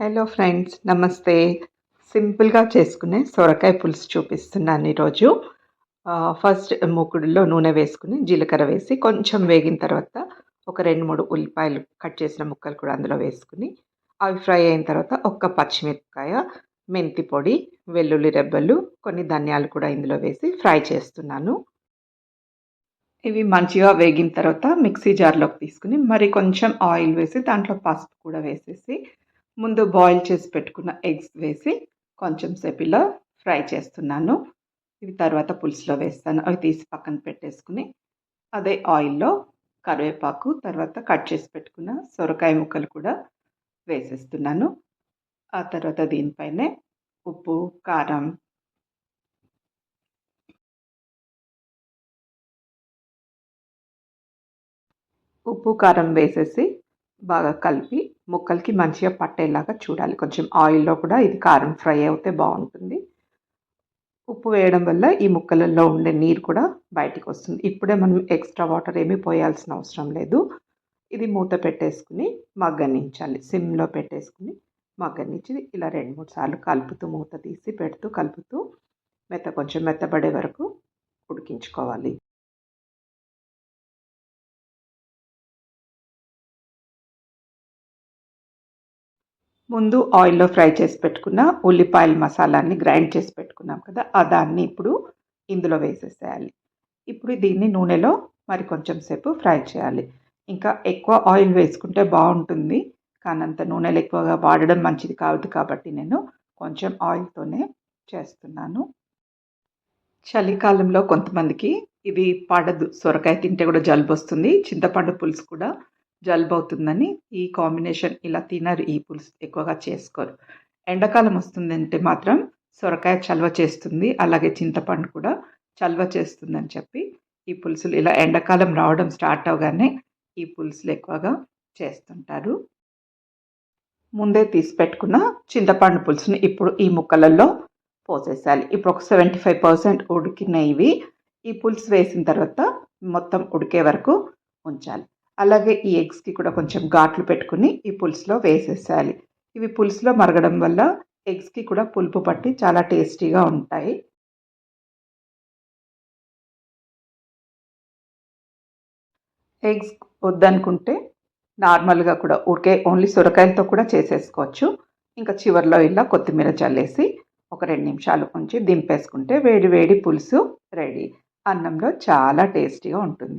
Hello friends, నమస్తే. సింపుల్గా చేసుకునే సొరకాయ పులుసు చూపిస్తున్నాను ఈరోజు. ఫస్ట్ మూకుడులో నూనె వేసుకుని జీలకర్ర వేసి కొంచెం వేగిన తర్వాత ఒక 2, 3 ఉల్లిపాయలు కట్ చేసిన ముక్కలు కూడా అందులో వేసుకుని అవి ఫ్రై అయిన తర్వాత ఒక్క పచ్చిమిరపకాయ, మెంతి పొడి, వెల్లుల్లి రెబ్బలు, కొన్ని ధనియాలు కూడా ఇందులో వేసి ఫ్రై చేస్తున్నాను. ఇవి మంచిగా వేగిన తర్వాత మిక్సీ జార్లోకి తీసుకుని మరి కొంచెం ఆయిల్ వేసి దాంట్లో పసుపు కూడా వేసేసి ముందు బాయిల్ చేసి పెట్టుకున్న ఎగ్స్ వేసి కొంచెం సేపు ఇలా ఫ్రై చేస్తున్నాను. ఇవి తర్వాత పులుసులో వేస్తాను. అవి తీసి పక్కన పెట్టేసుకుని అదే ఆయిల్లో కరివేపాకు, తర్వాత కట్ చేసి పెట్టుకున్న సొరకాయ ముక్కలు కూడా వేసేస్తున్నాను. ఆ తర్వాత దీనిపైనే ఉప్పు, కారం, వేసేసి బాగా కలిపి ముక్కలకి మంచిగా పట్టేలాగా చూడాలి. కొంచెం ఆయిల్‌లో కూడా ఇది కారం ఫ్రై అవుతే బావుంటుంది. ఉప్పు వేయడం వల్ల ఈ ముక్కలలో ఉండే నీరు కూడా బయటికొస్తుంది. ఇప్పుడే మనం ఎక్స్‌ట్రా వాటర్ ఏమీ పోయాల్సిన అవసరం లేదు. ఇది మూత పెట్టేసుకుని మగ్గనించాలి. సిమ్‌లో పెట్టేసుకుని మగ్గనిచ్చి ఇలా 2, 3 సార్లు కలుపుతూ మూత తీసి కలుపుతూ కొంచెం మెత్తబడే వరకు ఉడికించుకోవాలి. ముందు ఆయిల్‌లో ఫ్రై చేసి పెట్టుకున్న ఉల్లిపాయల మసాలాన్ని గ్రైండ్ చేసి పెట్టుకున్నాం కదా! దాన్ని ఇప్పుడు ఇందులో వేసేసేయాలి. ఇప్పుడు దీన్ని నూనెలో మరి కొంచెం సేపు ఫ్రై చేయాలి. ఇంకా ఎక్కువ ఆయిల్ వేసుకుంటే బావుంటుంది. కానీ అంత నూనెలు ఎక్కువగా వాడడం మంచిది కాదు కాబట్టి నేను కొంచెం ఆయిల్‌తోనే చేస్తున్నాను. చలికాలంలో కొంతమందికి ఇది పడదు. సొరకాయ తింటే కూడా జలుబొస్తుంది. చింతపండు పులుసు కూడా జలుబవుతుందని ఈ కాంబినేషన్ ఇలా తినరు. ఈ పులుసు ఎక్కువగా చేసుకోరు. ఎండాకాలం వస్తుందంటే మాత్రం సొరకాయ చలవ చేస్తుంది. అలాగే చింతపండు కూడా చలవ చేస్తుందని చెప్పి ఈ పులుసులు ఇలా ఎండాకాలం రావడం స్టార్ట్ అవ్వగానే ఈ పులుసులు ఎక్కువగా చేస్తుంటారు. ముందే తీసి పెట్టుకున్న చింతపండు పులుసుని ఇప్పుడు ఈ ముక్కలలో పోసేసాలి. ఇప్పుడు ఒక 75% ఉడికినవి ఈ పులుసు వేసిన తర్వాత మొత్తం ఉడికే వరకు ఉంచాలి. అలాగే ఈ ఎగ్స్‌కి కూడా కొంచెం ఘాట్లు పెట్టుకుని ఈ పులుసులో వేసేసేయాలి. ఇవి పులుసులో మరగడం వల్ల ఎగ్స్‌కి కూడా పులుపు పట్టి చాలా టేస్టీగా ఉంటాయి. ఎగ్స్ వద్దనుకుంటే నార్మల్‌గా కూడా ఊరికే ఓన్లీ సొరకాయలతో కూడా చేసేసుకోవచ్చు. ఇంకా చివర్లో ఇలా కొత్తిమీర చల్లేసి ఒక 2 నిమిషాలు ఉంచి దింపేసుకుంటే వేడి వేడి పులుసు రెడీ. అన్నంలో చాలా టేస్టీగా ఉంటుంది.